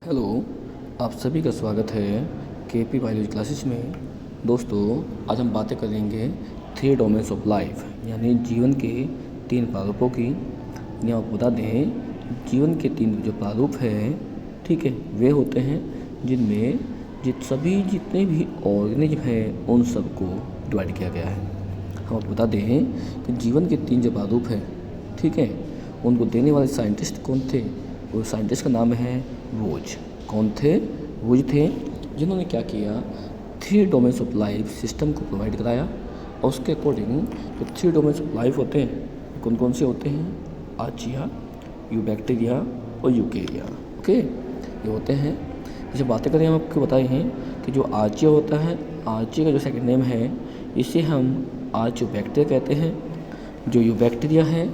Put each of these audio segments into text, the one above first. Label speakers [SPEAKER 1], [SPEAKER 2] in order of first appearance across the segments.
[SPEAKER 1] Hello, आप सभी का स्वागत है केपी बायोलॉजी क्लासेस में। दोस्तों, आज हम बातें करेंगे थ्री डोमेन्स ऑफ लाइफ यानी जीवन के तीन प्रारूपों की। यानी आपको बता दें, जीवन के तीन जो प्रारूप हैं, ठीक है, वे होते हैं जिनमें जितने भी ऑर्गेनिज्म हैं उन सबको डिवाइड किया गया है। हम आपको बता दें कि जीवन के तीन जो प्रारूप हैं, ठीक है, उनको देने वाले साइंटिस्ट कौन थे? वो साइंटिस्ट का नाम है वोज। कौन थे? वोज थे, जिन्होंने क्या किया, three domains of life system को प्रोवाइड कराया। और उसके अकॉर्डिंग जो थ्री डोमेन्स ऑफ लाइफ होते हैं, कौन कौन से होते हैं? आर्चिया, यूबैक्टीरिया और यूकेरिया। ओके, ये होते हैं। जैसे बातें करें, हम आपको बताए हैं कि जो आर्चिया होता है, आर्चिया का जो सेकंड नेम है, इसे हम आर्चियोबैक्टीरिया कहते हैं। जो यूबैक्टीरिया है,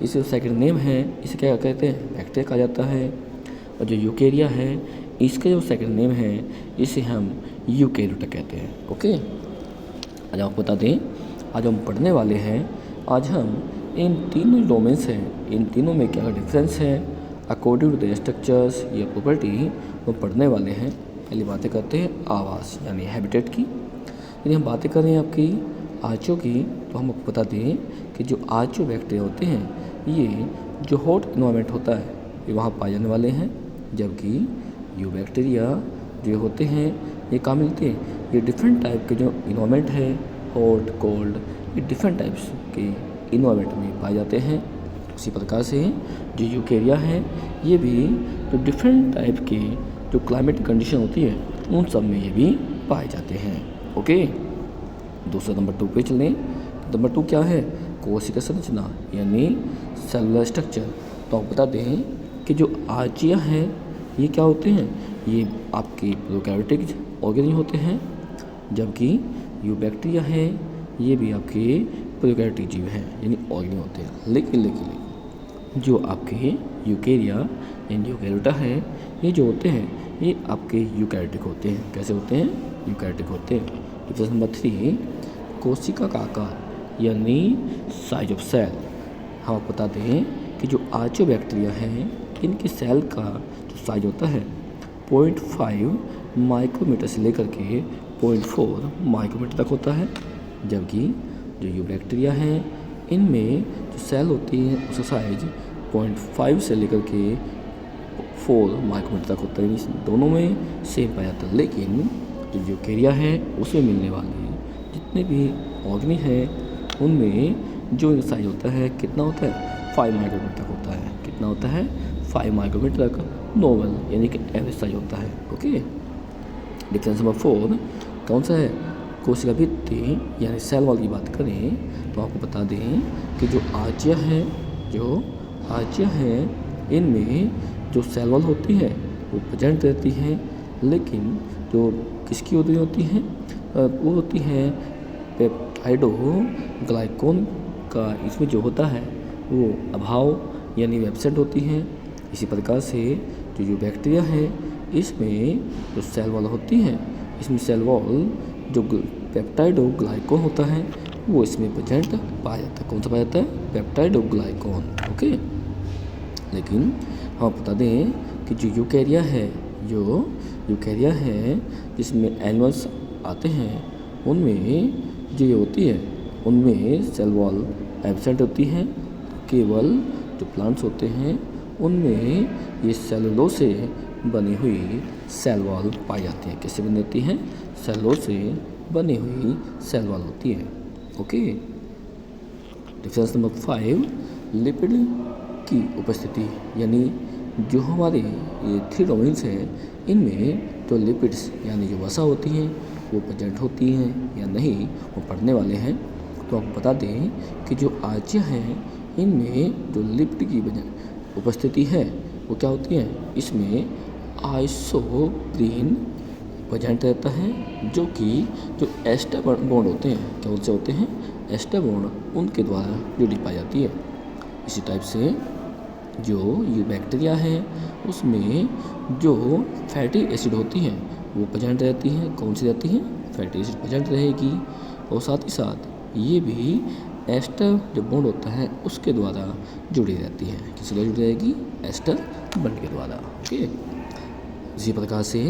[SPEAKER 1] इसे सेकंड नेम है, इसे क्या कहते हैं? बैक्टीरिया कहा जाता है। और जो यूकेरिया है, इसका जो सेकंड नेम है, इसे हम यूकेरियोटा कहते हैं। ओके, आज आपको बता दें, आज हम पढ़ने वाले हैं, आज हम इन तीनों डोमेन्स हैं, इन तीनों में क्या डिफरेंस है अकॉर्डिंग टू द स्ट्रक्चर्स या प्रॉपर्टी, वो पढ़ने वाले हैं। पहले बातें करते हैं आवास यानी हैबिटेट की। यदि हम बातें करें आपकी आर्चियो की, तो हम आपको बता दें कि जो आर्चियोबैक्टीरिया होते हैं, ये जो हॉट इन्वायरमेंट होता है, ये वहाँ पाए जाने वाले हैं। जबकि यूबैक्टीरिया जो होते हैं, ये कहाँ मिलते हैं? ये डिफरेंट टाइप के जो इन्वायरमेंट है, हॉट, कोल्ड, ये डिफरेंट टाइप्स के इन्वायरमेंट में पाए जाते हैं। उसी प्रकार से जो यूकेरिया है, ये भी जो डिफरेंट टाइप के जो क्लाइमेट कंडीशन होती है, उन सब में ये भी पाए जाते हैं। ओके, दूसरा नंबर 2 पे चलें। नंबर 2 क्या है? कोशिका संरचना यानी सेलुलर स्ट्रक्चर। तो आप बता दें कि जो आर्चिया है, ये क्या होते हैं? ये आपके प्रोकैरियोटिक ऑर्गेनिज्म होते हैं। जबकि यूबैक्टीरिया है, ये भी आपके प्रोकैरियोटिक जीव हैं यानी ऑर्गेनिज्म होते हैं। लेकिन जो आपके यूकेरिया यानी यूकेरियोटा है, ये जो होते हैं, ये आपके यूकैरियोटिक होते हैं। कैसे होते हैं? यूकैरियोटिक होते हैं। डिफरेंस नंबर 3, कोशिका का आकार यानी साइज ऑफ सेल। हम आपको बता दें कि जो आर्चियोबैक्टीरिया हैं, इनके सेल का जो साइज होता है 0.5 माइक्रोमीटर से लेकर के 0.4 माइक्रोमीटर तक होता है। जबकि जो यूबैक्टीरिया हैं, इनमें जो सेल होती है, उसका साइज 0.5 से लेकर के 4 माइक्रोमीटर तक होता है। इस दोनों में सेम पाया जाता है। लेकिन जो यूकेरिया है, उसमें मिलने वाले जितने भी ऑर्गेनिज्म हैं, उनमें जो साइज होता है, कितना होता है? 5 माइक्रोमीटर तक होता है। कितना होता है? 5 माइक्रोमीटर तक नॉर्मल यानी कि एवरेज साइज होता है। ओके, डिफरेंस नंबर 4 कौन सा है? कोशिका भित्ति यानी सेल वॉल की बात करें, तो आपको बता दें कि जो आर्चिया है, इनमें जो सेल वॉल होती है, वो प्रेजेंट रहती है। लेकिन जो किसकी होती हैं, वो होती है पेप्टाइडोग्लाइकोन का, इसमें जो होता है वो अभाव यानी एब्सेंट होती हैं। इसी प्रकार से जो यूबैक्टीरिया है, इसमें जो सेल वॉल होती है, इसमें सेल वॉल जो पेप्टाइडोग्लाइकोन होता है, वो इसमें प्रेजेंट पाया जाता है। कौन सा पाया जाता है? पेप्टाइडोग्लाइकोन। ओके, लेकिन हम बता दें कि जो यूकेरिया है, जिसमें एनिमल्स आते हैं, उनमें जो ये होती है, उनमें सेल वॉल एब्सेंट होती है। केवल जो प्लांट्स होते हैं, उनमें ये सेलुलोज से बनी हुई सेल वॉल पाई जाती है। कैसे बनी होती है? सेलुलोज से बनी हुई सेल वॉल होती है। ओके, डिफरेंस नंबर 5, लिपिड की उपस्थिति यानी जो हमारे ये थ्री डोमेन्स हैं, इनमें जो लिपिड्स यानी जो वसा होती हैं, वो प्रेजेंट होती हैं या नहीं, वो पढ़ने वाले हैं। तो आपको बता दें कि जो आर्चिया हैं, इनमें जो लिपिड की उपस्थिति है, वो क्या होती है? इसमें आइसोप्रीन प्रेजेंट रहता है, जो कि जो एस्टर बॉन्ड होते हैं, क्या उनसे होते हैं? एस्टर बॉन्ड, उनके द्वारा जुड़ी पाई जाती है। इसी टाइप से जो यूबैक्टीरिया है, उसमें जो फैटी एसिड होती हैं, वो प्रेजेंट रहती हैं। कौन सी रहती हैं? फैटी एसिड प्रेजेंट रहेगी। और साथ ही साथ ये भी एस्टर जो बॉन्ड होता है, उसके द्वारा जुड़ी रहती है। किसके द्वारा जुड़ी रहेगी? एस्टर बॉन्ड के द्वारा। ओके, इसी प्रकार से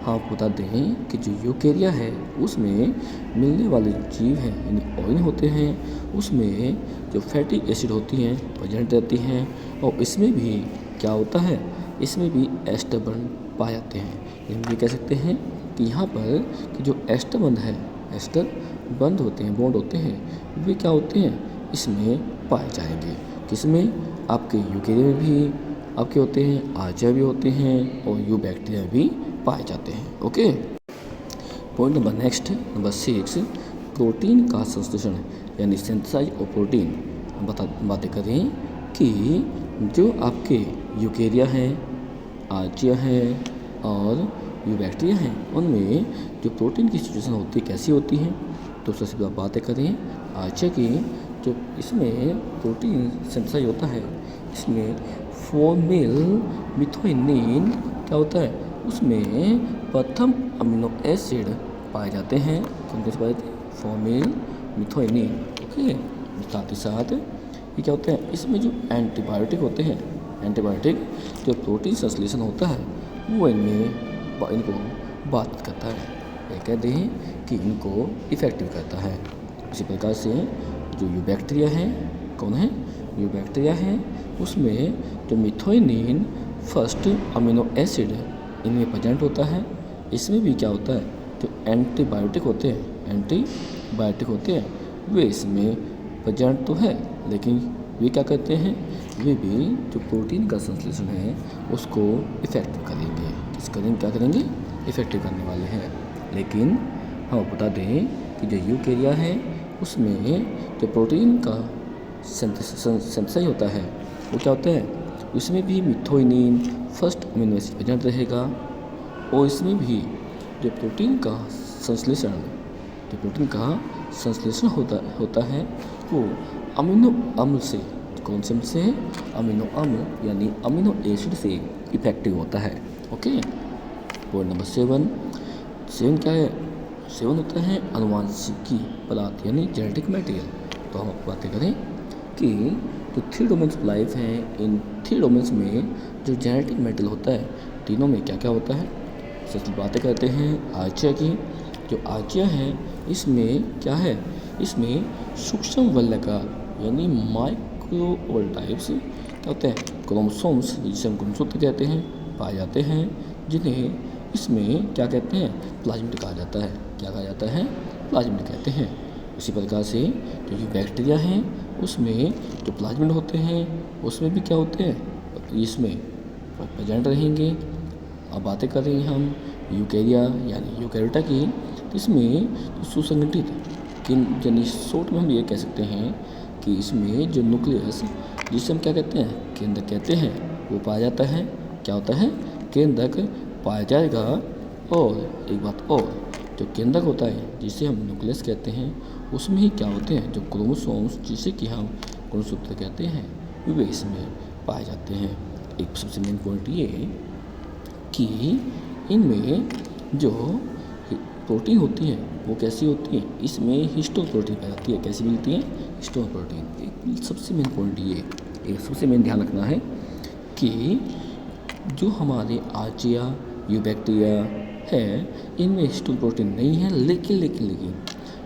[SPEAKER 1] हम आपको बता दें कि जो यूकेरिया है उसमें मिलने वाले जीव हैं यानी ऑर्गेन होते हैं, उसमें जो फैटी एसिड होती हैं प्रेजेंट रहती हैं, और इसमें भी क्या होता है, इसमें भी एस्टर बंध पाए जाते हैं। यानी ये कह सकते हैं कि यहाँ पर कि जो एस्टर बंध है, एस्टर बंध होते हैं, बॉन्ड होते हैं, वे क्या होते हैं, इसमें पाए जाएंगे। किसमें, आपके यूकेरिया में भी आपके होते हैं, आर्चिया भी होते हैं, और यू बैक्टीरिया भी पाए जाते हैं। Okay, point number next, number 6, protein का संश्लेषण यानी सिंथेसाइज ऑफ प्रोटीन। बातें करें कि जो आपके यूकेरिया हैं, आर्चिया हैं और यू बैक्टीरिया हैं, उनमें जो प्रोटीन की सिचुएशन होती है कैसी होती है। तो सबसे पहले बातें करें आर्चिया की, जो इसमें प्रोटीन सिंथेसाइज होता है, इसमें फॉर्मेल मिथोइनिन क्या होता है, उसमें प्रथम अमीनो एसिड पाए जाते हैं। कौन कौन से पाए जाते हैं, फॉर्मेल मिथोइनिन। ओके, साथ ही साथ ये क्या होता है, इसमें जो एंटीबायोटिक होते हैं, एंटीबायोटिक जो प्रोटीन संश्लेषण होता है वो इनको बात करता है, ये कहते हैं कि इनको इफेक्टिव करता है। इसी प्रकार से जो यू बैक्टीरिया है, कौन है, यू बैक्टीरिया है, उसमें जो मिथोइनिन फर्स्ट अमीनो एसिड इनमें प्रेजेंट होता है। इसमें भी क्या होता है, जो एंटीबायोटिक होते हैं वे इसमें प्रेजेंट तो है, लेकिन वे क्या करते हैं, वे भी जो प्रोटीन का संश्लेषण है उसको इफेक्टिव करेंगे। क्या करेंगे, इफेक्टिव करने वाले हैं। लेकिन हम बता दें कि जो यूकेरिया है उसमें जो प्रोटीन का सिंथेसाइज होता है वो क्या होता है, उसमें भी मिथोइनिन फर्स्ट अमीनो एसिड प्रेजेंट रहेगा, और इसमें भी जो प्रोटीन का संश्लेषण होता है वो अमीनो अम्ल से, कौन से से, अमीनो अम्ल यानी अमीनो एसिड से इफेक्टिव होता है। ओके, पॉइंट नंबर 7 क्या है, 7 होता है अनुवांशिकी पदार्थ यानी जेनेटिक मटेरियल। तो हम आपको बातें करें कि जो 3 डोमेन्स ऑफ लाइफ हैं, इन 3 डोमेन्स में जो जेनेटिक मटेरियल होता है, तीनों में क्या क्या होता है। सबसे बातें करते हैं आर्चिया की। जो आर्चिया है इसमें क्या है, इसमें सूक्ष्म वल्लकार यानी माइक्रोओल्टाइप्स क्या होते हैं, क्रोमोसोम्स जिसे हम गुणसूत्र कहते हैं, पाए जाते हैं, जिन्हें इसमें क्या कहते हैं, प्लाज्मिड कहा जाता है। क्या कहा जाता है, प्लाज्मिड कहते हैं। इसी प्रकार से जो बैक्टीरिया हैं उसमें जो प्लाज्मिड होते हैं उसमें भी क्या होते हैं, इसमें प्रेजेंट रहेंगे। अब बातें कर रहे हैं हम यूकेरिया यानी यूकैरियोटा की, तो इसमें सुसंगठित यानी शॉर्ट में हम ये कह सकते हैं कि इसमें जो न्यूक्लियस जिसे हम क्या कहते हैं, केंद्रक कहते हैं, वो पाया जाता है। क्या होता है, केंद्रक पाया जाएगा। और एक बात और, जो केंद्रक होता है जिसे हम न्यूक्लियस कहते हैं, उसमें ही क्या होते हैं, जो क्रोमोसोम्स जिसे कि हम गुणसूत्र कहते हैं, वे इसमें पाए जाते हैं। एक सबसे मेन पॉइंट ये कि इनमें जो प्रोटीन होती है वो कैसी होती है, इसमें हिस्टोन प्रोटीन पाई जाती है। कैसी मिलती है, हिस्टोन प्रोटीन। एक सबसे मेन पॉइंट ये, एक सबसे मेन ध्यान रखना है कि जो हमारे आर्चिया यू बैक्टीरिया है इनमें हिस्टोन प्रोटीन नहीं है, लेकिन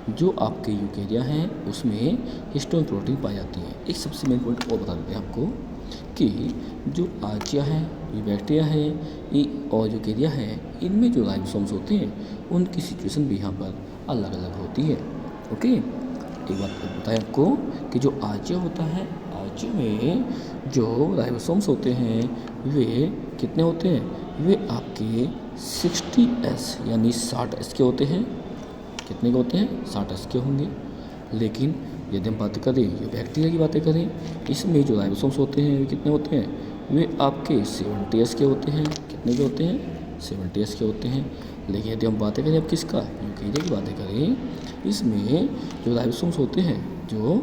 [SPEAKER 1] जो आपके यूकेरिया हैं उसमें हिस्टोन प्रोटीन पाई जाती है। एक सबसे मेन पॉइंट और बता देते हैं आपको कि जो आर्चिया है, यू बैक्टीरिया है और यूकेरिया है, इनमें जो राइबोसोम्स होते हैं उनकी सिचुएशन भी यहाँ पर अलग अलग होती है। ओके, एक बात बताएं आपको कि जो आर्चिया होता है, आर्चिया में जो राइबोसोम्स होते हैं वे कितने होते हैं, वे आपके 60S यानी 60S के होते हैं। कितने के होते हैं, 60S के होंगे। लेकिन यदि हम बात करें ये बैक्टीरिया की बातें करें, इसमें जो राइबोसोम्स होते हैं वे कितने होते हैं, वे आपके 70S के होते हैं। कितने के होते हैं, 70S के होते हैं। लेकिन यदि हम बातें करें अब किसका, यूकेरिया की बातें करें, इसमें जो राइबोसोम्स होते हैं, जो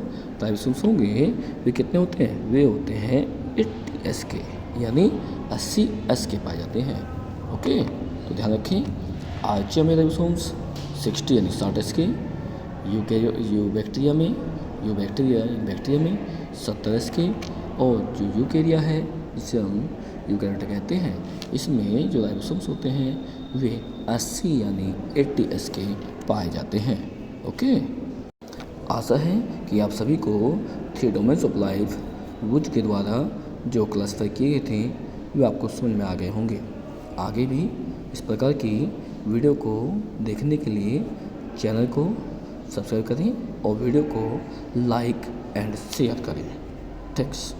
[SPEAKER 1] राइबोसोम्स होंगे वे कितने होते हैं, वे होते हैं 80S के यानी 80S के पाए जाते हैं। ओके, तो ध्यान रखें, आर्चिया में राइबोसोम्स 60 यानी 60S के, बैक्टीरिया में 70S के, और जो यूकेरिया है जिसे हम यूकैरियोट कहते हैं। इसमें जो राइबोसोम्स होते हैं वे 80 यानी 80 एस के पाए जाते हैं। ओके, आशा है कि आप सभी को 3 डोमेन्स ऑफ लाइफ वुड के द्वारा जो क्लासीफाई किए गए थे वे आपको समझ में आ गए होंगे। आगे भी इस प्रकार की वीडियो को देखने के लिए चैनल को सब्सक्राइब करें और वीडियो को लाइक एंड शेयर करें। थैंक्स।